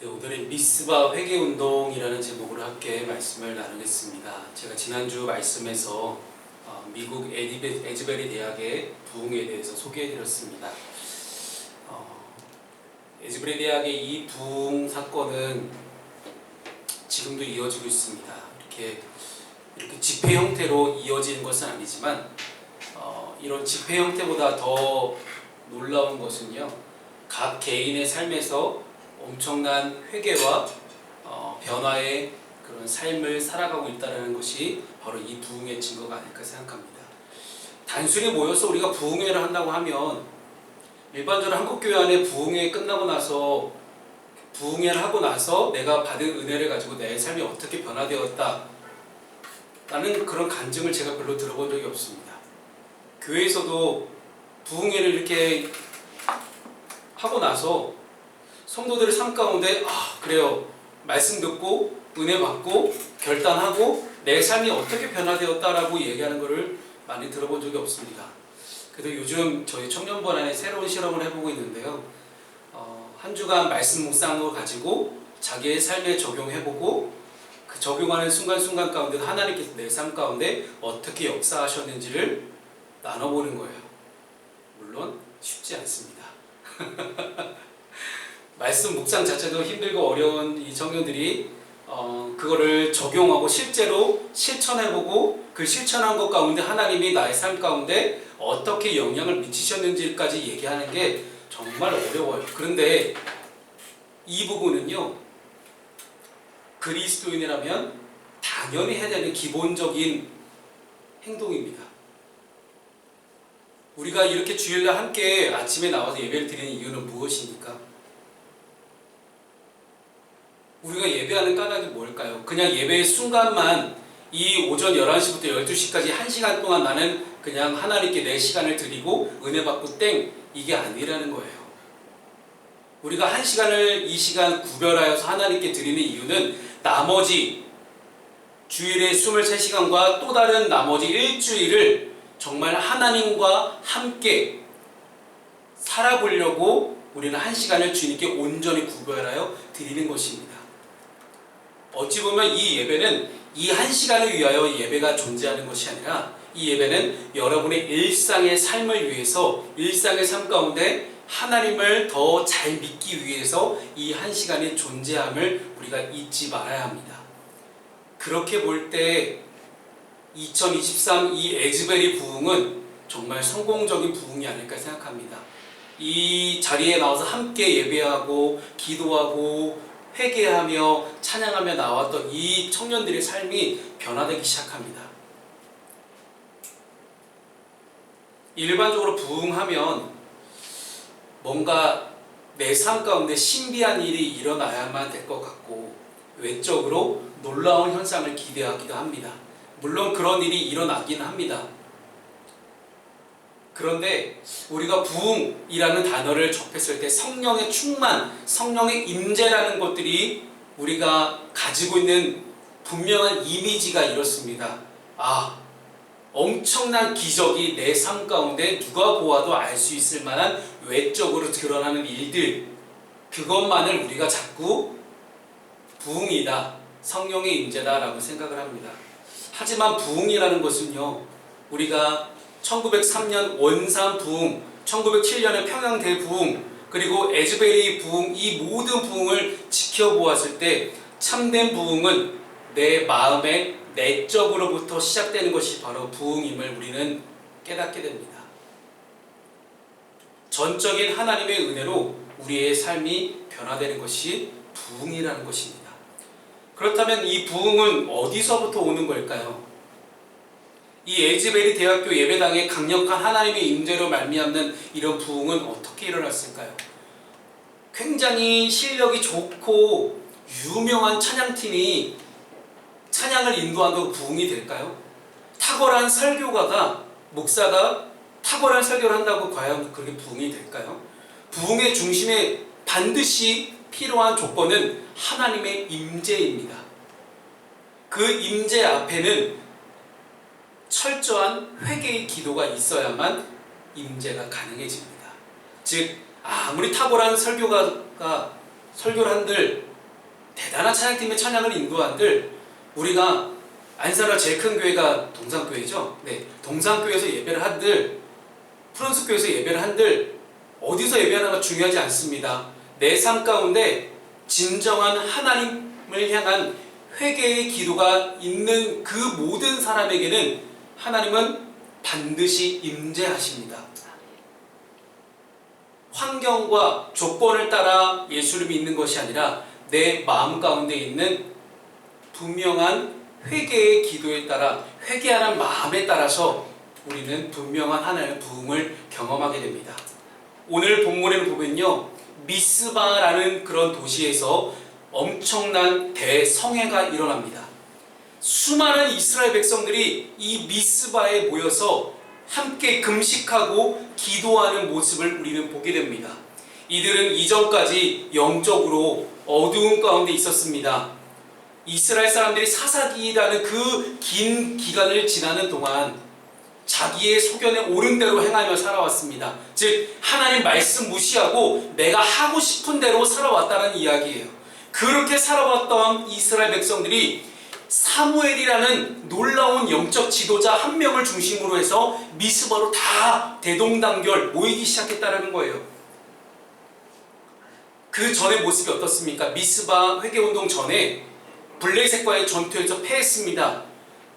네, 오늘은 미스바 회개운동이라는 제목으로 함께 말씀을 나누겠습니다. 제가 지난주 말씀에서 미국 에즈베리 대학의 부흥에 대해서 소개해드렸습니다. 에즈베리 대학의 이 부흥 사건은 지금도 이어지고 있습니다. 이렇게 집회 형태로 이어지는 것은 아니지만 이런 집회 형태보다 더 놀라운 것은요, 각 개인의 삶에서 엄청난 회개와 변화의 그런 삶을 살아가고 있다는 것이 바로 이 부흥의 증거가 아닐까 생각합니다. 단순히 모여서 우리가 부흥회를 한다고 하면 일반적으로 한국교회 안에 부흥회 끝나고 나서 부흥회를 하고 나서 내가 받은 은혜를 가지고 내 삶이 어떻게 변화되었다 라는 그런 간증을 제가 별로 들어본 적이 없습니다. 교회에서도 부흥회를 이렇게 하고 나서 성도들의 삶 가운데 그래요, 말씀 듣고 은혜 받고 결단하고 내 삶이 어떻게 변화되었다라고 얘기하는 것을 많이 들어본 적이 없습니다. 그래서 요즘 저희 청년부 안에 새로운 실험을 해보고 있는데요, 한 주간 말씀 묵상을 가지고 자기의 삶에 적용해보고 그 적용하는 순간순간 가운데 하나님께서 내 삶 가운데 어떻게 역사하셨는지를 나눠보는 거예요. 물론 쉽지 않습니다. 말씀 묵상 자체도 힘들고 어려운 이 청년들이 그거를 적용하고 실제로 실천해보고 그 실천한 것 가운데 하나님이 나의 삶 가운데 어떻게 영향을 미치셨는지까지 얘기하는 게 정말 어려워요. 그런데 이 부분은요, 그리스도인이라면 당연히 해야 되는 기본적인 행동입니다. 우리가 이렇게 주일날 함께 아침에 나와서 예배를 드리는 이유는 무엇입니까? 우리가 예배하는 까닭이 뭘까요? 그냥 예배의 순간만 이 오전 11시부터 12시까지 1시간 동안 나는 그냥 하나님께 내 시간을 드리고 은혜 받고 땡, 이게 아니라는 거예요. 우리가 1시간을 이 시간 구별하여서 하나님께 드리는 이유는 나머지 주일의 23시간과 또 다른 나머지 일주일을 정말 하나님과 함께 살아보려고 우리는 1시간을 주님께 온전히 구별하여 드리는 것입니다. 어찌 보면 이 예배는 이 1시간을 위하여 예배가 존재하는 것이 아니라 이 예배는 여러분의 일상의 삶을 위해서 일상의 삶 가운데 하나님을 더 잘 믿기 위해서 이 1시간이 존재함을 우리가 잊지 말아야 합니다. 그렇게 볼 때 2023 이 에즈베리 부흥은 정말 성공적인 부흥이 아닐까 생각합니다. 이 자리에 나와서 함께 예배하고 기도하고 회개하며 찬양하며 나왔던 이 청년들의 삶이 변화되기 시작합니다. 일반적으로 부흥하면 뭔가 내 삶 가운데 신비한 일이 일어나야만 될 것 같고 외적으로 놀라운 현상을 기대하기도 합니다. 물론 그런 일이 일어나긴 합니다. 그런데 우리가 부흥이라는 단어를 접했을 때 성령의 충만, 성령의 임재라는 것들이 우리가 가지고 있는 분명한 이미지가 이렇습니다. 엄청난 기적이 내 삶 가운데 누가 보아도 알 수 있을 만한 외적으로 드러나는 일들, 그것만을 우리가 자꾸 부흥이다, 성령의 임재다라고 생각을 합니다. 하지만 부흥이라는 것은요, 우리가 1903년 원산 부흥, 1907년의 평양 대부흥, 그리고 에즈베리 부흥, 이 모든 부흥을 지켜보았을 때 참된 부흥은 내 마음의 내적으로부터 시작되는 것이 바로 부흥임을 우리는 깨닫게 됩니다. 전적인 하나님의 은혜로 우리의 삶이 변화되는 것이 부흥이라는 것입니다. 그렇다면 이 부흥은 어디서부터 오는 걸까요? 이 에즈베리 대학교 예배당의 강력한 하나님의 임재로 말미암는 이런 부흥은 어떻게 일어났을까요? 굉장히 실력이 좋고 유명한 찬양팀이 찬양을 인도한다고 부흥이 될까요? 탁월한 설교가가, 목사가 탁월한 설교를 한다고 과연 그렇게 부흥이 될까요? 부흥의 중심에 반드시 필요한 조건은 하나님의 임재입니다. 그 임재 앞에는 철저한 회개의 기도가 있어야만 임재가 가능해집니다. 즉 아무리 탁월한 설교가가 설교를 한들 대단한 찬양팀의 찬양을 인도한들 우리가 안산화 제일 큰 교회가 동산교회죠. 네, 동산교회에서 예배를 한들 프랑스교회에서 예배를 한들 어디서 예배하는가 중요하지 않습니다. 내 삶 가운데 진정한 하나님을 향한 회개의 기도가 있는 그 모든 사람에게는 하나님은 반드시 임재하십니다. 환경과 조건을 따라 예수를 믿는 것이 아니라 내 마음 가운데 있는 분명한 회개의 기도에 따라 회개하는 마음에 따라서 우리는 분명한 하나님의 부흥을 경험하게 됩니다. 오늘 본문에는 보면요, 미스바라는 그런 도시에서 엄청난 대성회가 일어납니다. 수많은 이스라엘 백성들이 이 미스바에 모여서 함께 금식하고 기도하는 모습을 우리는 보게 됩니다. 이들은 이전까지 영적으로 어두운 가운데 있었습니다. 이스라엘 사람들이 사사기라는 그 긴 기간을 지나는 동안 자기의 소견에 옳은 대로 행하며 살아왔습니다. 즉 하나님 말씀 무시하고 내가 하고 싶은 대로 살아왔다는 이야기예요. 그렇게 살아왔던 이스라엘 백성들이 사무엘이라는 놀라운 영적 지도자 한 명을 중심으로 해서 미스바로 다 대동단결 모이기 시작했다는 거예요. 그 전의 모습이 어떻습니까? 미스바 회개운동 전에 블레셋과의 전투에서 패했습니다.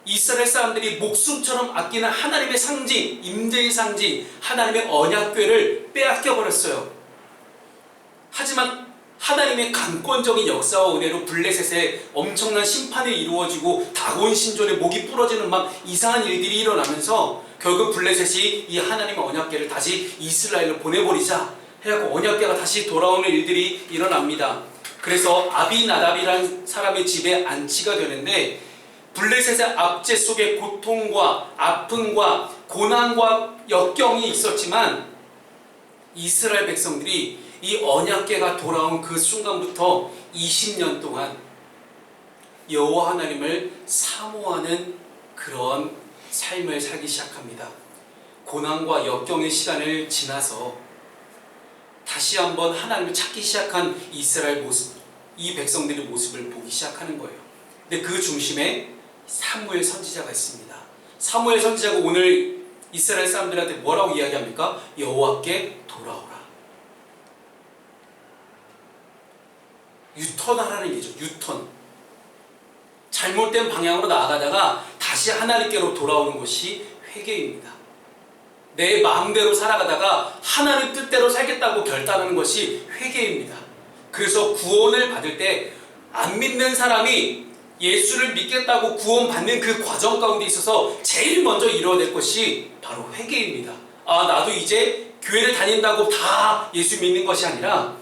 이스라엘 사람들이 목숨처럼 아끼는 하나님의 상징, 임재의 상징, 하나님의 언약궤를 빼앗겨버렸어요. 하지만 하나님의 강권적인 역사와 은혜로 블레셋에 엄청난 심판이 이루어지고 다곤 신전에 목이 부러지는 막 이상한 일들이 일어나면서 결국 블레셋이 이 하나님의 언약궤를 다시 이스라엘로 보내버리자 해갖고 언약궤가 다시 돌아오는 일들이 일어납니다. 그래서 아비나답이라는 사람의 집에 안치가 되는데 블레셋의 압제 속에 고통과 아픔과 고난과 역경이 있었지만 이스라엘 백성들이 이 언약궤가 돌아온 그 순간부터 20년 동안 여호와 하나님을 사모하는 그런 삶을 살기 시작합니다. 고난과 역경의 시간을 지나서 다시 한번 하나님을 찾기 시작한 이스라엘 모습, 이 백성들의 모습을 보기 시작하는 거예요. 근데 그 중심에 사무엘 선지자가 있습니다. 사무엘 선지자가 오늘 이스라엘 사람들한테 뭐라고 이야기합니까? 여호와께 돌아오라. 유턴하라는 얘기죠. 유턴. 잘못된 방향으로 나아가다가 다시 하나님께로 돌아오는 것이 회개입니다. 내 마음대로 살아가다가 하나님 뜻대로 살겠다고 결단하는 것이 회개입니다. 그래서 구원을 받을 때 안 믿는 사람이 예수를 믿겠다고 구원받는 그 과정 가운데 있어서 제일 먼저 이루어야 될 것이 바로 회개입니다. 아, 나도 이제 교회를 다닌다고 다 예수 믿는 것이 아니라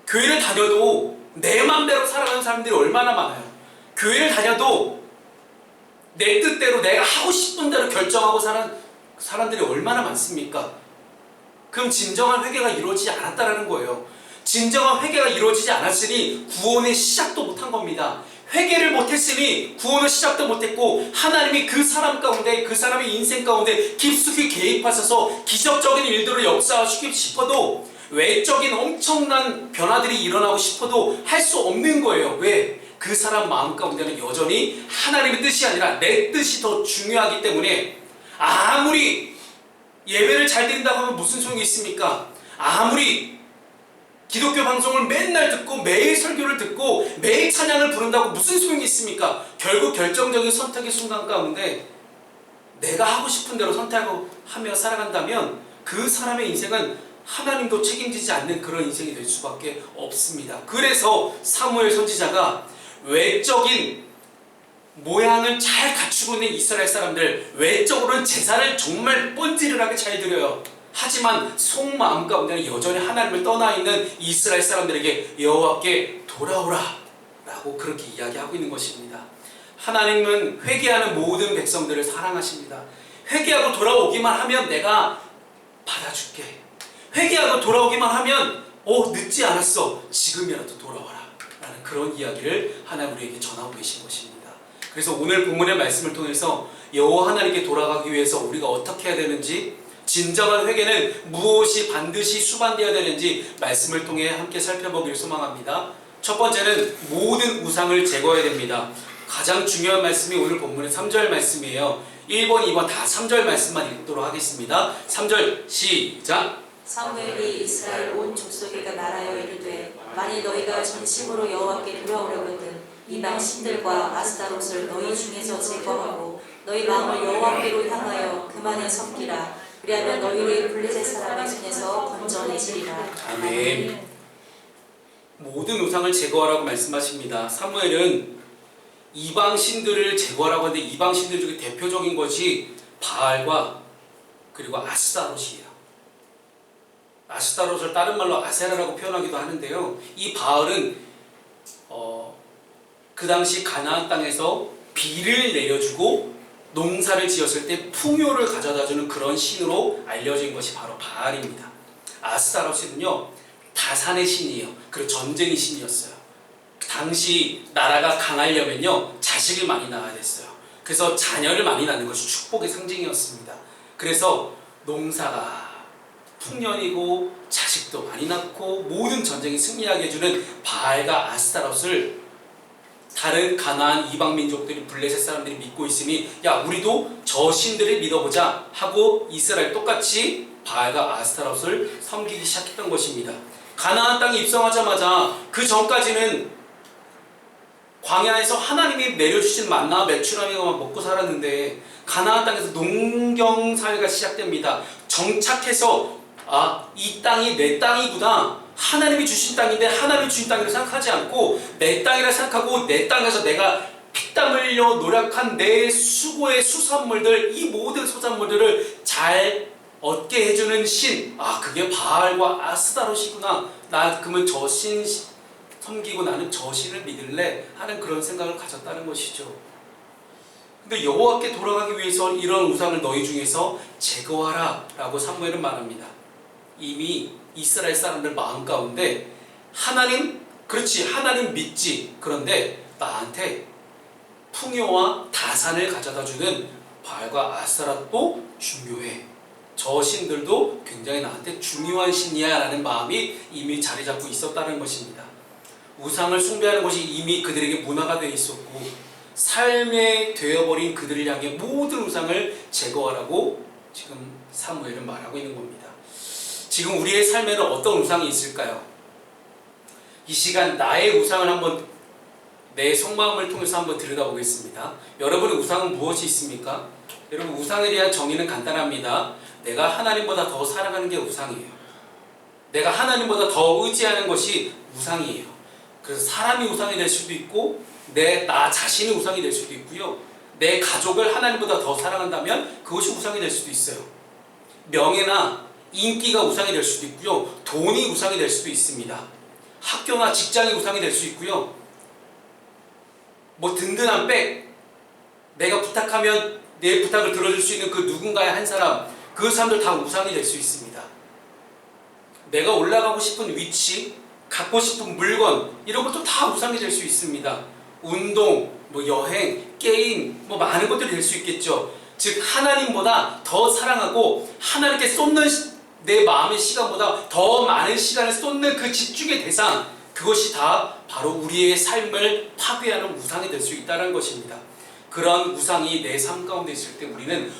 교회를 다녀도 내 마음대로 살아가는 사람들이 얼마나 많아요. 교회를 다녀도 내 뜻대로 내가 하고 싶은 대로 결정하고 사는 사람들이 얼마나 많습니까? 그럼 진정한 회개가 이루어지지 않았다는 거예요. 진정한 회개가 이루어지지 않았으니 구원의 시작도 못한 겁니다. 회개를 못했으니 구원의 시작도 못했고 하나님이 그 사람 가운데, 그 사람의 인생 가운데 깊숙이 개입하셔서 기적적인 일들을 역사하시고 싶어도, 외적인 엄청난 변화들이 일어나고 싶어도 할 수 없는 거예요. 왜? 그 사람 마음 가운데는 여전히 하나님의 뜻이 아니라 내 뜻이 더 중요하기 때문에 아무리 예배를 잘 드린다고 하면 무슨 소용이 있습니까? 아무리 기독교 방송을 맨날 듣고 매일 설교를 듣고 매일 찬양을 부른다고 무슨 소용이 있습니까? 결국 결정적인 선택의 순간 가운데 내가 하고 싶은 대로 선택하며 살아간다면 그 사람의 인생은 하나님도 책임지지 않는 그런 인생이 될 수밖에 없습니다. 그래서 사무엘 선지자가 외적인 모양을 잘 갖추고 있는 이스라엘 사람들, 외적으로는 제사를 정말 뻔질하게 잘 드려요. 하지만 속마음 가운데는 여전히 하나님을 떠나 있는 이스라엘 사람들에게 여호와께 돌아오라 라고 그렇게 이야기하고 있는 것입니다. 하나님은 회개하는 모든 백성들을 사랑하십니다. 회개하고 돌아오기만 하면 내가 받아줄게. 회개하고 돌아오기만 하면 늦지 않았어, 지금이라도 돌아와라 라는 그런 이야기를 하나님 우리에게 전하고 계신 것입니다. 그래서 오늘 본문의 말씀을 통해서 여호와 하나님께 돌아가기 위해서 우리가 어떻게 해야 되는지, 진정한 회개는 무엇이 반드시 수반되어야 되는지 말씀을 통해 함께 살펴보기를 소망합니다. 첫 번째는 모든 우상을 제거해야 됩니다. 가장 중요한 말씀이 오늘 본문의 3절 말씀이에요. 1번, 2번 다 3절 말씀만 읽도록 하겠습니다. 3절 시작. 사무엘이 이스라엘 온 족속에게 말하여 이르되 만일 너희가 진심으로 여호와께 돌아오려거든 이방 신들과 아스타롯을 너희 중에서 제거하고 너희 마음을 여호와께로 향하여 그만에 섬기라. 그리하면 너희를 블레셋 사람의 손에서 건져내시리라. 아멘. 모든 우상을 제거하라고 말씀하십니다. 사무엘은 이방 신들을 제거하라고 하는데 이방 신들 중에 대표적인 것이 바알과 그리고 아스타롯이에요. 아스타롯을 다른 말로 아세라라고 표현하기도 하는데요. 이 바알은 그 당시 가나안 땅에서 비를 내려주고 농사를 지었을 때 풍요를 가져다주는 그런 신으로 알려진 것이 바로 바알입니다. 아스타롯은요 다산의 신이에요. 그리고 전쟁의 신이었어요. 당시 나라가 강하려면요 자식을 많이 낳아야 됐어요. 그래서 자녀를 많이 낳는 것이 축복의 상징이었습니다. 그래서 농사가 풍년이고 자식도 많이 낳고 모든 전쟁에 승리하게 해주는 바알과 아스타롯을 다른 가나안 이방 민족들이 블레셋 사람들이 믿고 있으니 야 우리도 저 신들을 믿어보자 하고 이스라엘 똑같이 바알과 아스타롯을 섬기기 시작했던 것입니다. 가나안 땅에 입성하자마자 그 전까지는 광야에서 하나님이 내려주신 만나와 메추라미만 먹고 살았는데 가나안 땅에서 농경 사회가 시작됩니다. 정착해서 이 땅이 내 땅이구나, 하나님이 주신 땅인데 하나님이 주신 땅이라고 생각하지 않고 내 땅이라 생각하고 내 땅에서 내가 피땀 흘려 노력한 내 수고의 수산물들, 이 모든 수산물들을 잘 얻게 해주는 신, 그게 바알과 아스타롯이구나, 나 그러면 저 신 섬기고 나는 저 신을 믿을래 하는 그런 생각을 가졌다는 것이죠. 근데 여호와께 돌아가기 위해서 이런 우상을 너희 중에서 제거하라 라고 사무엘은 말합니다. 이미 이스라엘 사람들 마음 가운데 하나님, 그렇지 하나님 믿지, 그런데 나한테 풍요와 다산을 가져다주는 바알과 아스타롯도 중요해, 저 신들도 굉장히 나한테 중요한 신이야 라는 마음이 이미 자리 잡고 있었다는 것입니다. 우상을 숭배하는 것이 이미 그들에게 문화가 되어 있었고 삶에 되어버린 그들을 향해 모든 우상을 제거하라고 지금 사무엘은 말하고 있는 겁니다. 지금 우리의 삶에는 어떤 우상이 있을까요? 이 시간 나의 우상을 한번 내 속마음을 통해서 한번 들여다보겠습니다. 여러분의 우상은 무엇이 있습니까? 여러분 우상에 대한 정의는 간단합니다. 내가 하나님보다 더 사랑하는 게 우상이에요. 내가 하나님보다 더 의지하는 것이 우상이에요. 그래서 사람이 우상이 될 수도 있고 나 자신이 우상이 될 수도 있고요. 내 가족을 하나님보다 더 사랑한다면 그것이 우상이 될 수도 있어요. 명예나 인기가 우상이 될 수도 있고요. 돈이 우상이 될 수도 있습니다. 학교나 직장이 우상이 될 수 있고요. 든든한 백, 내가 부탁하면 내 부탁을 들어줄 수 있는 그 누군가의 한 사람, 그 사람들 다 우상이 될 수 있습니다. 내가 올라가고 싶은 위치, 갖고 싶은 물건, 이런 것도 다 우상이 될 수 있습니다. 운동, 여행, 게임, 많은 것들이 될 수 있겠죠. 즉 하나님보다 더 사랑하고 하나님께 쏟는 내 마음의 시간보다 더 많은 시간을 쏟는 그 집중의 대상, 그것이 다 바로 우리의 삶을 파괴하는 우상이 될 수 있다는 것입니다. 그런 우상이 내 삶 가운데 있을 때 우리는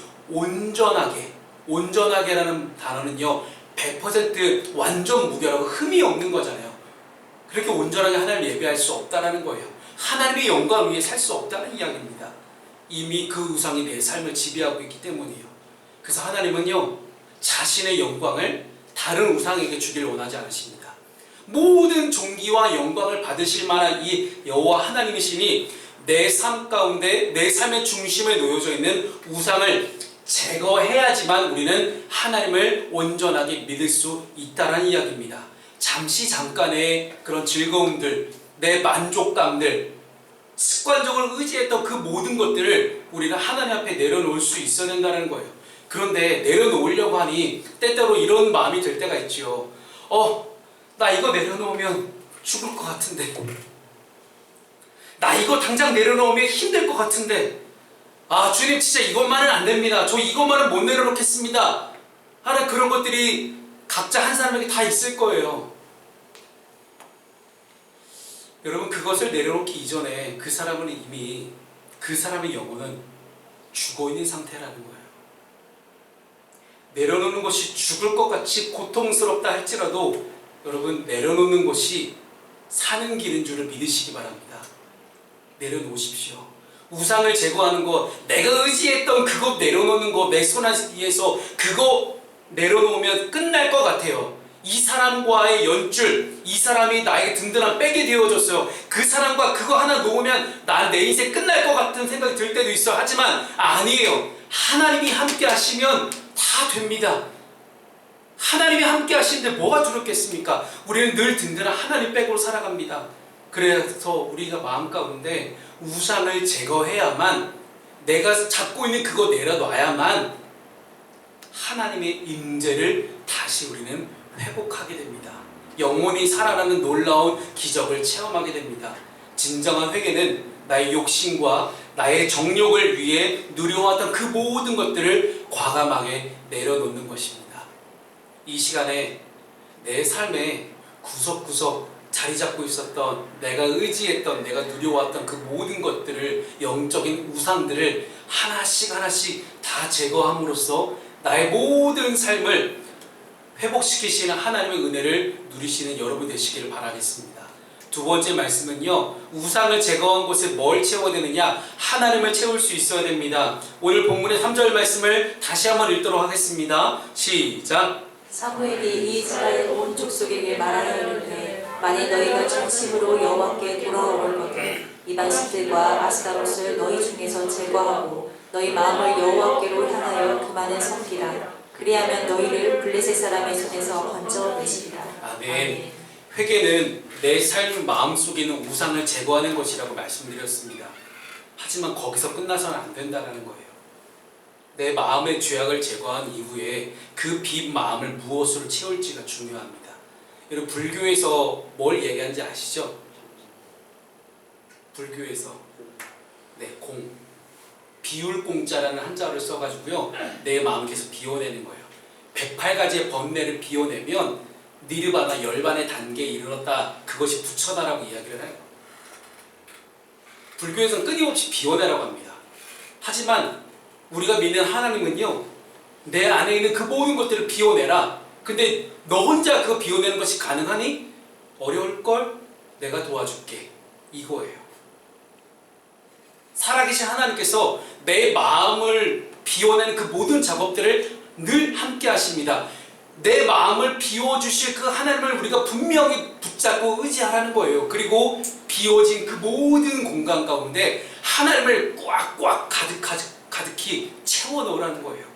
온전하게라는 단어는요 100% 완전 무결하고 흠이 없는 거잖아요. 그렇게 온전하게 하나님을 예배할 수 없다는 거예요. 하나님의 영광 위에 살 수 없다는 이야기입니다. 이미 그 우상이 내 삶을 지배하고 있기 때문이에요. 그래서 하나님은요 자신의 영광을 다른 우상에게 주기를 원하지 않으십니다. 모든 존귀와 영광을 받으실 만한 이 여호와 하나님이시니 내 삶 가운데 내 삶의 중심에 놓여져 있는 우상을 제거해야지만 우리는 하나님을 온전하게 믿을 수 있다는 이야기입니다. 잠깐의 그런 즐거움들, 내 만족감들, 습관적으로 의지했던 그 모든 것들을 우리는 하나님 앞에 내려놓을 수 있어야 된다는 거예요. 그런데 내려놓으려고 하니 때때로 이런 마음이 들 때가 있죠. 나 이거 내려놓으면 죽을 것 같은데, 나 이거 당장 내려놓으면 힘들 것 같은데, 주님 진짜 이것만은 안 됩니다, 저 이것만은 못 내려놓겠습니다 하는 그런 것들이 각자 한 사람에게 다 있을 거예요. 여러분 그것을 내려놓기 이전에 그 사람은 이미 그 사람의 영혼은 죽어있는 상태라는 거예요. 내려놓는 것이 죽을 것 같이 고통스럽다 할지라도 여러분 내려놓는 것이 사는 길인 줄을 믿으시기 바랍니다. 내려놓으십시오. 우상을 제거하는 것, 내가 의지했던 그거 내려놓는 거, 내 손 위에서 그거 내려놓으면 끝날 것 같아요. 이 사람과의 연줄, 이 사람이 나에게 든든한 백이 되어줬어요. 그 사람과 그거 하나 놓으면 내 인생 끝날 것 같은 생각이 들 때도 있어요. 하지만 아니에요. 하나님이 함께 하시면 다 됩니다. 하나님이 함께 하시는데 뭐가 두렵겠습니까? 우리는 늘 든든한 하나님 백으로 살아갑니다. 그래서 우리가 마음 가운데 우상을 제거해야만, 내가 잡고 있는 그거 내려놔야만 하나님의 임재를 다시 우리는 회복하게 됩니다. 영혼이 살아나는 놀라운 기적을 체험하게 됩니다. 진정한 회개는 나의 욕심과 나의 정욕을 위해 누려왔던 그 모든 것들을 과감하게 내려놓는 것입니다. 이 시간에 내 삶에 구석구석 자리 잡고 있었던, 내가 의지했던, 내가 누려왔던 그 모든 것들을, 영적인 우상들을 하나씩 하나씩 다 제거함으로써 나의 모든 삶을 회복시키시는 하나님의 은혜를 누리시는 여러분 되시기를 바라겠습니다. 두 번째 말씀은요, 우상을 제거한 곳에 뭘 채워야 되느냐? 하나님을 채울 수 있어야 됩니다. 오늘 본문의 3절 말씀을 다시 한번 읽도록 하겠습니다. 시작. 사무엘이 이스라엘 온 족속에게 말하여 이르되 만일 너희가 진심으로 여호와께 돌아오거든 이방신들과 아스타롯을 너희 중에서 제거하고 너희 마음을 여호와께로 향하여 그만을 섬기라. 그리하면 너희를 블레셋 사람의 손에서 건져내시리라. 아멘. 회개는 내 삶 마음속에 있는 우상을 제거하는 것이라고 말씀드렸습니다. 하지만 거기서 끝나서는 안 된다는 거예요. 내 마음의 죄악을 제거한 이후에 그 빈 마음을 무엇으로 채울지가 중요합니다. 여러분 불교에서 뭘 얘기하는지 아시죠? 불교에서 공, 비울 공자라는 한자어를 써가지고요, 내 마음을 계속 비워내는 거예요. 108가지의 번뇌를 비워내면 니르바나 열반의 단계에 이르렀다, 그것이 부처다라고 이야기를 해요. 불교에서는 끊임없이 비워내라고 합니다. 하지만 우리가 믿는 하나님은요, 내 안에 있는 그 모든 것들을 비워내라. 근데 너 혼자 그거 비워내는 것이 가능하니? 어려울걸? 내가 도와줄게. 이거예요. 살아계신 하나님께서 내 마음을 비워내는 그 모든 작업들을 늘 함께 하십니다. 내 마음을 비워주실 그 하나님을 우리가 분명히 붙잡고 의지하라는 거예요. 그리고 비워진 그 모든 공간 가운데 하나님을 꽉꽉 가득히 채워넣으라는 거예요.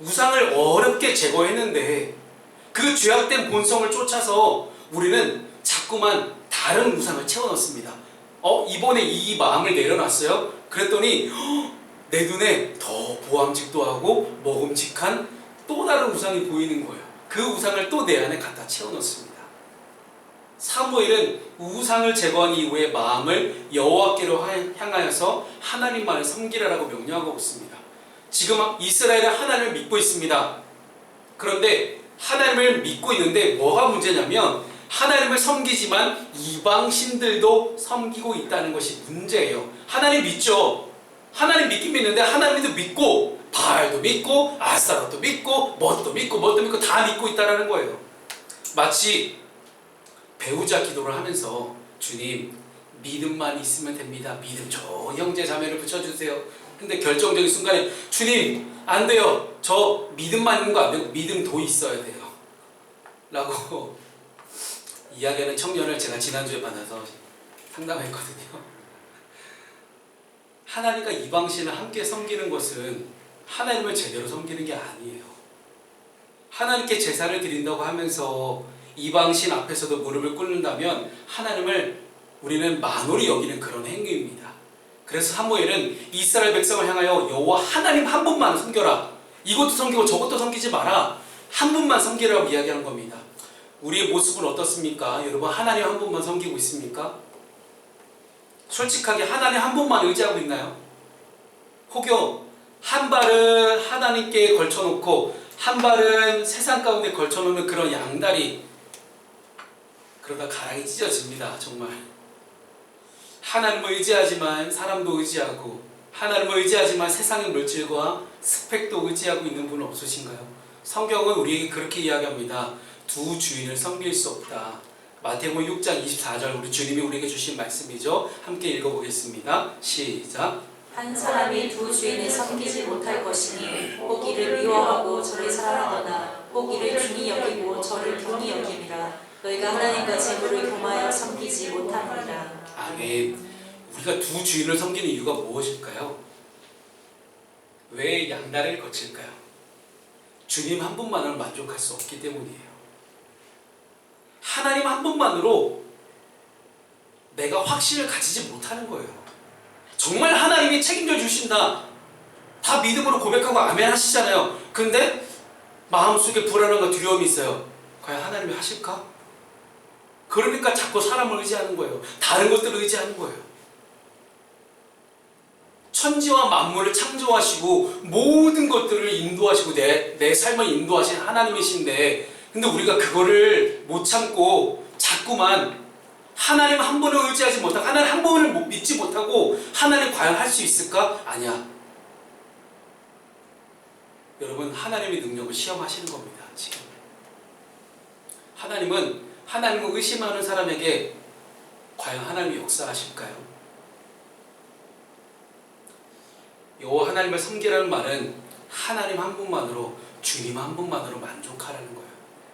우상을 어렵게 제거했는데 그 죄악된 본성을 쫓아서 우리는 자꾸만 다른 우상을 채워넣습니다. 이번에 이 마음을 내려놨어요? 그랬더니 내 눈에 더 보암직도 하고 먹음직한 또 다른 우상이 보이는 거예요. 그 우상을 또 내 안에 갖다 채워넣습니다. 사무엘은 우상을 제거한 이후에 마음을 여호와께로 향하여서 하나님만을 섬기라라고 명령하고 있습니다. 지금 이스라엘은 하나님을 믿고 있습니다. 그런데 하나님을 믿고 있는데 뭐가 문제냐면 하나님을 섬기지만 이방신들도 섬기고 있다는 것이 문제예요. 하나님 믿죠. 하나님 믿긴 믿는데 하나님도 믿고 바알도 믿고 아스타롯도 믿고 뭣도 믿고 다 믿고 있다는 거예요. 마치 배우자 기도를 하면서 주님 믿음만 있으면 됩니다. 믿음 좋은 형제 자매를 붙여주세요. 근데 결정적인 순간에 주님 안 돼요. 저 믿음만 있는 거 안 되고 믿음도 있어야 돼요. 라고 이야기하는 청년을 제가 지난주에 만나서 상담했거든요. 하나님과 이방신을 함께 섬기는 것은 하나님을 제대로 섬기는 게 아니에요. 하나님께 제사를 드린다고 하면서 이방신 앞에서도 무릎을 꿇는다면 하나님을 우리는 만홀히 여기는 그런 행위입니다. 그래서 사무엘은 이스라엘 백성을 향하여 여호와 하나님 한 분만 섬겨라. 이것도 섬기고 저것도 섬기지 마라. 한 분만 섬기라고 이야기하는 겁니다. 우리의 모습은 어떻습니까? 여러분 하나님 한 분만 섬기고 있습니까? 솔직하게 하나님 한 분만 의지하고 있나요? 혹여 한 발은 하나님께 걸쳐놓고 한 발은 세상 가운데 걸쳐놓는 그런 양다리, 그러다 가랑이 찢어집니다. 정말 하나님을 의지하지만 사람도 의지하고, 하나님을 의지하지만 세상의 물질과 스펙도 의지하고 있는 분은 없으신가요? 성경은 우리에게 그렇게 이야기합니다. 두 주인을 섬길 수 없다. 마태복음 6장 24절 우리 주님이 우리에게 주신 말씀이죠. 함께 읽어보겠습니다. 시작. 한 사람이 두 주인을 섬기지 못할 것이니 혹 이를 미워하고 저를 사랑하거나 혹 이를 중히 여기고 저를 경히 여김이라. 너희가 하나님과 재물을 겸하여 섬기지 못하느니라. 아멘. 우리가 두 주인을 섬기는 이유가 무엇일까요? 왜 양다리를 거칠까요? 주님 한 분만으로 만족할 수 없기 때문이에요. 하나님 한 분만으로 내가 확신을 가지지 못하는 거예요. 정말 하나님이 책임져 주신다, 다 믿음으로 고백하고 아멘 하시잖아요. 근데 마음속에 불안함과 두려움이 있어요. 과연 하나님이 하실까? 그러니까 자꾸 사람을 의지하는 거예요. 다른 것들을 의지하는 거예요. 천지와 만물을 창조하시고 모든 것들을 인도하시고 내 삶을 인도하신 하나님이신데, 근데 우리가 그거를 못 참고 자꾸만 하나님 한 분을 의지하지 못하고 하나님 한 분을 믿지 못하고 하나님 과연 할 수 있을까? 아니야. 여러분, 하나님의 능력을 시험하시는 겁니다. 지금 하나님은 하나님을 의심하는 사람에게 과연 하나님이 역사하실까요? 여호와 하나님을 섬기라는 말은 하나님 한 분만으로, 주님 한 분만으로 만족하라는 거예요.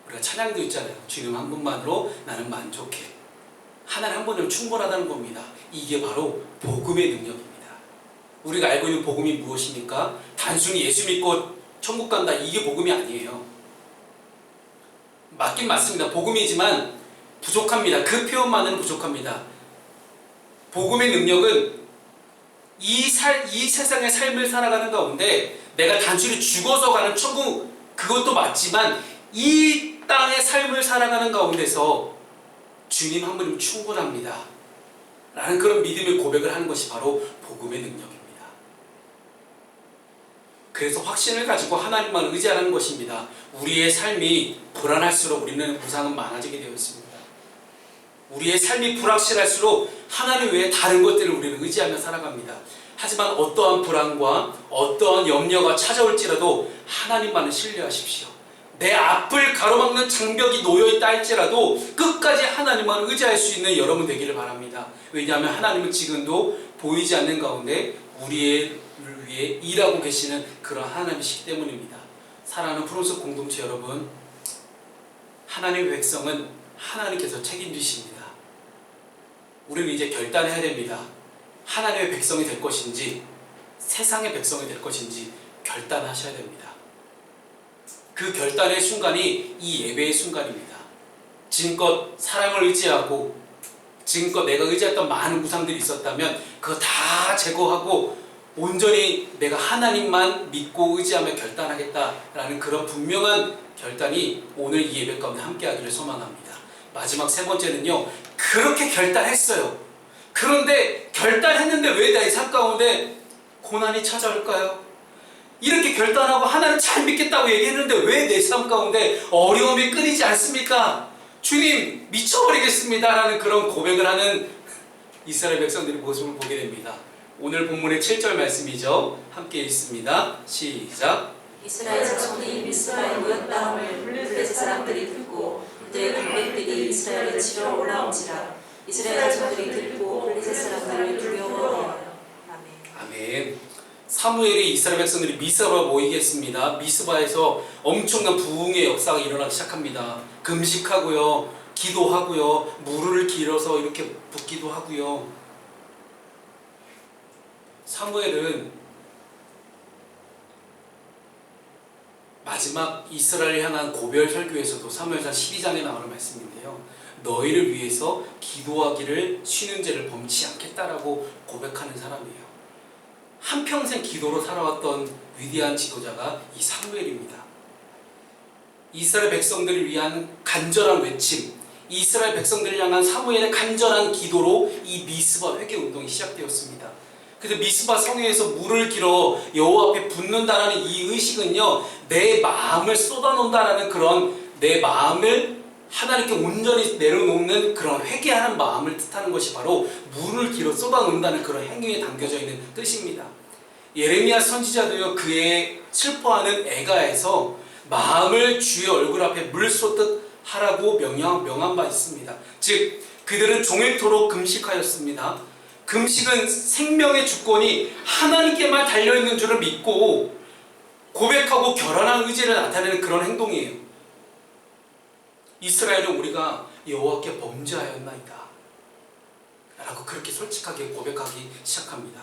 우리가 찬양도 있잖아요. 주님 한 분만으로 나는 만족해. 하나님 한 분이면 충분하다는 겁니다. 이게 바로 복음의 능력입니다. 우리가 알고 있는 복음이 무엇입니까? 단순히 예수 믿고 천국 간다, 이게 복음이 아니에요. 맞긴 맞습니다. 복음이지만 부족합니다. 그 표현만은 부족합니다. 복음의 능력은 이 세상의 삶을 살아가는 가운데 내가 단순히 죽어서 가는 천국, 그것도 맞지만 이 땅의 삶을 살아가는 가운데서 주님 한 분이면 충분합니다 라는 그런 믿음의 고백을 하는 것이 바로 복음의 능력입니다. 그래서 확신을 가지고 하나님만 의지하는 것입니다. 우리의 삶이 불안할수록 우리는 무상은 많아지게 되어 있습니다. 우리의 삶이 불확실할수록 하나님 외에 다른 것들을 우리는 의지하며 살아갑니다. 하지만 어떠한 불안과 어떠한 염려가 찾아올지라도 하나님만을 신뢰하십시오. 내 앞을 가로막는 장벽이 놓여있다 할지라도 끝까지 하나님만 의지할 수 있는 여러분 되기를 바랍니다. 왜냐하면 하나님은 지금도 보이지 않는 가운데 우리를 위해 일하고 계시는 그런 하나님이시기 때문입니다. 사랑하는 푸른숲 공동체 여러분, 하나님의 백성은 하나님께서 책임지십니다. 우리는 이제 결단해야 됩니다. 하나님의 백성이 될 것인지 세상의 백성이 될 것인지 결단하셔야 됩니다. 그 결단의 순간이 이 예배의 순간입니다. 지금껏 사랑을 의지하고 지금껏 내가 의지했던 많은 우상들이 있었다면 그거 다 제거하고 온전히 내가 하나님만 믿고 의지하며 결단하겠다라는 그런 분명한 결단이 오늘 이 예배 가운데 함께하기를 소망합니다. 마지막 세 번째는요, 그렇게 결단했어요. 그런데 결단했는데 왜 내 삶 가운데 고난이 찾아올까요? 이렇게 결단하고 하나님 잘 믿겠다고 얘기했는데 왜 내 삶 가운데 어려움이 끊이지 않습니까? 주님 미쳐버리겠습니다 라는 그런 고백을 하는 이스라엘 백성들의 모습을 보게 됩니다. 오늘 본문의 7절 말씀이죠. 함께 읽습니다. 시작. 이스라엘 자손이 미스바에 모였다 함을 블레셋 사람들이 듣고 그들의 군병들이 이스라엘을 치러 올라온지라. 이스라엘 자손들이 듣고 블레셋 사람들을 두려워하여. 아멘. 아멘. 사무엘이 이스라엘 백성들이 미스바에 모이겠습니다. 미스바에서 엄청난 부흥의 역사가 일어나기 시작합니다. 금식하고요, 기도하고요, 무릎을 길어서 이렇게 붓기도 하고요. 사무엘은 마지막 이스라엘을 향한 고별 설교에서도 사무엘상 12장에 나오는 말씀인데요, 너희를 위해서 기도하기를 쉬는 죄를 범치 않겠다라고 고백하는 사람이에요. 한평생 기도로 살아왔던 위대한 지도자가 이 사무엘입니다. 이스라엘 백성들을 위한 간절한 외침, 이스라엘 백성들을 향한 사무엘의 간절한 기도로 이 미스바 회개 운동이 시작되었습니다. 그래서 미스바 성회에서 물을 길어 여호와 앞에 붓는다라는 이 의식은요, 내 마음을 쏟아놓는다라는 그런 내 마음을 하나님께 온전히 내려놓는 그런 회개하는 마음을 뜻하는 것이 바로 물을 길어 쏟아놓는다는 그런 행위에 담겨져 있는 뜻입니다. 예레미야 선지자도요, 그의 슬퍼하는 애가에서 마음을 주의 얼굴 앞에 물 쏟듯 하라고 명한 바 있습니다. 즉 그들은 종일토록 금식하였습니다. 금식은 생명의 주권이 하나님께만 달려있는 줄을 믿고 고백하고 결연한 의지를 나타내는 그런 행동이에요. 이스라엘은 우리가 여호와께 범죄하였나이다 라고 그렇게 솔직하게 고백하기 시작합니다.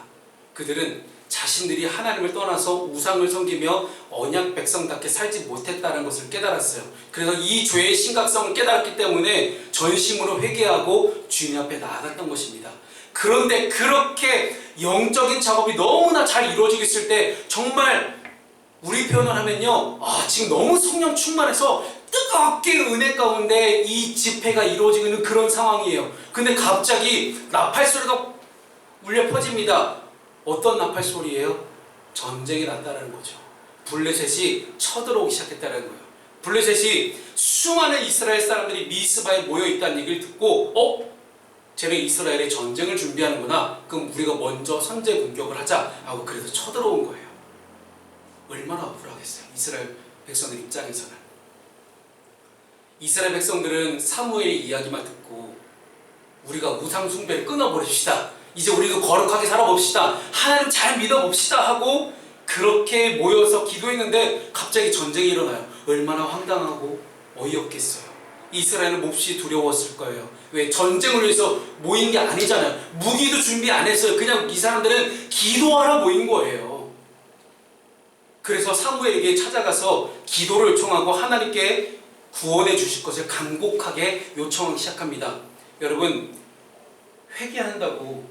그들은 자신들이 하나님을 떠나서 우상을 섬기며 언약 백성답게 살지 못했다는 것을 깨달았어요. 그래서 이 죄의 심각성을 깨달았기 때문에 전심으로 회개하고 주님 앞에 나아갔던 것입니다. 그런데 그렇게 영적인 작업이 너무나 잘 이루어지고 있을 때 정말 우리 표현을 하면요, 지금 너무 성령 충만해서 뜨겁게 은혜 가운데 이 집회가 이루어지고 있는 그런 상황이에요. 근데 갑자기 나팔 소리가 울려 퍼집니다. 어떤 나팔 소리예요? 전쟁이 났다는 거죠. 블레셋이 쳐들어오기 시작했다는 거예요. 블레셋이 수많은 이스라엘 사람들이 미스바에 모여 있다는 얘기를 듣고 쟤네 이스라엘에 전쟁을 준비하는구나. 그럼 우리가 먼저 선제 공격을 하자 하고 그래서 쳐들어온 거예요. 얼마나 억울하겠어요. 이스라엘 백성들 입장에서는. 이스라엘 백성들은 사무엘의 이야기만 듣고 우리가 우상 숭배를 끊어버립시다. 이제 우리도 거룩하게 살아봅시다. 하나님 잘 믿어봅시다 하고 그렇게 모여서 기도했는데 갑자기 전쟁이 일어나요. 얼마나 황당하고 어이없겠어요. 이스라엘은 몹시 두려웠을 거예요. 왜? 전쟁을 위해서 모인 게 아니잖아요. 무기도 준비 안 했어요. 그냥 이 사람들은 기도하러 모인 거예요. 그래서 사무엘에게 찾아가서 기도를 요청하고 하나님께 구원해 주실 것을 간곡하게 요청하기 시작합니다. 여러분, 회개한다고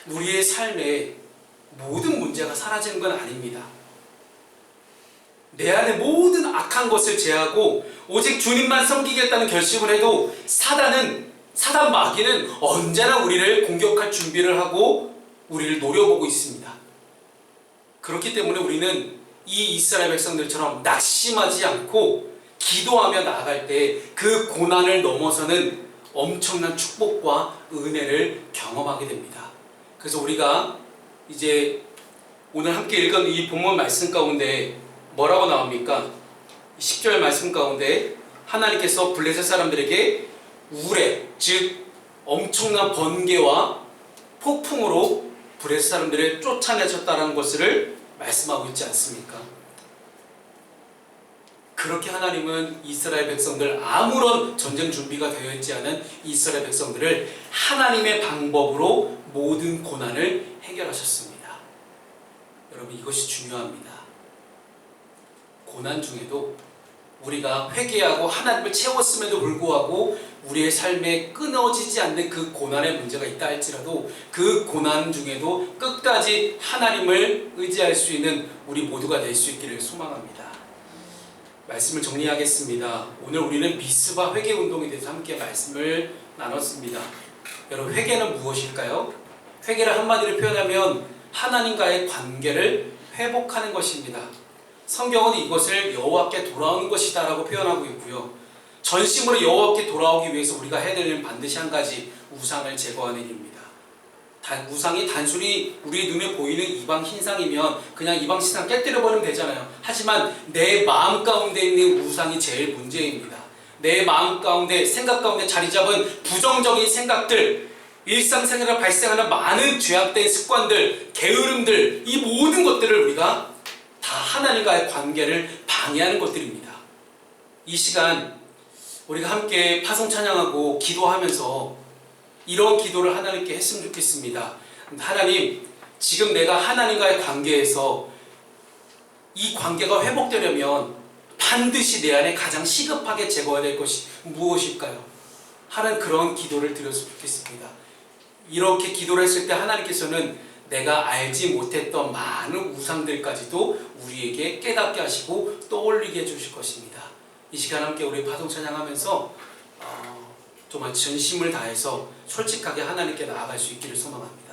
우리의 삶에 모든 문제가 사라지는 건 아닙니다. 내 안에 모든 악한 것을 제하고 오직 주님만 섬기겠다는 결심을 해도 사단 마귀는 언제나 우리를 공격할 준비를 하고 우리를 노려보고 있습니다. 그렇기 때문에 우리는 이 이스라엘 백성들처럼 낙심하지 않고 기도하며 나아갈 때 그 고난을 넘어서는 엄청난 축복과 은혜를 경험하게 됩니다. 그래서 우리가 이제 오늘 함께 읽은 이 본문 말씀 가운데 뭐라고 나옵니까? 10절 말씀 가운데 하나님께서 블레셋 사람들에게 우레, 즉 엄청난 번개와 폭풍으로 블레셋 사람들을 쫓아내셨다는 것을 말씀하고 있지 않습니까? 그렇게 하나님은 이스라엘 백성들, 아무런 전쟁 준비가 되어 있지 않은 이스라엘 백성들을 하나님의 방법으로 모든 고난을 해결하셨습니다. 여러분, 이것이 중요합니다. 고난 중에도 우리가 회개하고 하나님을 채웠음에도 불구하고 우리의 삶에 끊어지지 않는 그 고난의 문제가 있다 할지라도 그 고난 중에도 끝까지 하나님을 의지할 수 있는 우리 모두가 될 수 있기를 소망합니다. 말씀을 정리하겠습니다. 오늘 우리는 미스바 회개운동에 대해서 함께 말씀을 나눴습니다. 여러분, 회개는 무엇일까요? 회개를 한마디로 표현하면 하나님과의 관계를 회복하는 것입니다. 성경은 이것을 여호와께 돌아오는 것이다 라고 표현하고 있고요. 전심으로 여호와께 돌아오기 위해서 우리가 해야 될 일은 반드시 한 가지, 우상을 제거하는 일입니다. 우상이 단순히 우리 눈에 보이는 이방 신상이면 그냥 이방 신상 깨뜨려버리면 되잖아요. 하지만 내 마음 가운데 있는 우상이 제일 문제입니다. 내 마음 가운데, 생각 가운데 자리 잡은 부정적인 생각들, 일상생활에 발생하는 많은 죄악된 습관들, 게으름들, 이 모든 것들을 우리가 다 하나님과의 관계를 방해하는 것들입니다. 이 시간 우리가 함께 파송 찬양하고 기도하면서 이런 기도를 하나님께 했으면 좋겠습니다. 하나님, 지금 내가 하나님과의 관계에서 이 관계가 회복되려면 반드시 내 안에 가장 시급하게 제거해야 될 것이 무엇일까요? 하는 그런 기도를 드렸으면 좋겠습니다. 이렇게 기도를 했을 때 하나님께서는 내가 알지 못했던 많은 우상들까지도 우리에게 깨닫게 하시고 떠올리게 해주실 것입니다. 이 시간 함께 우리 파송 찬양하면서 정말 전심을 다해서 솔직하게 하나님께 나아갈 수 있기를 소망합니다.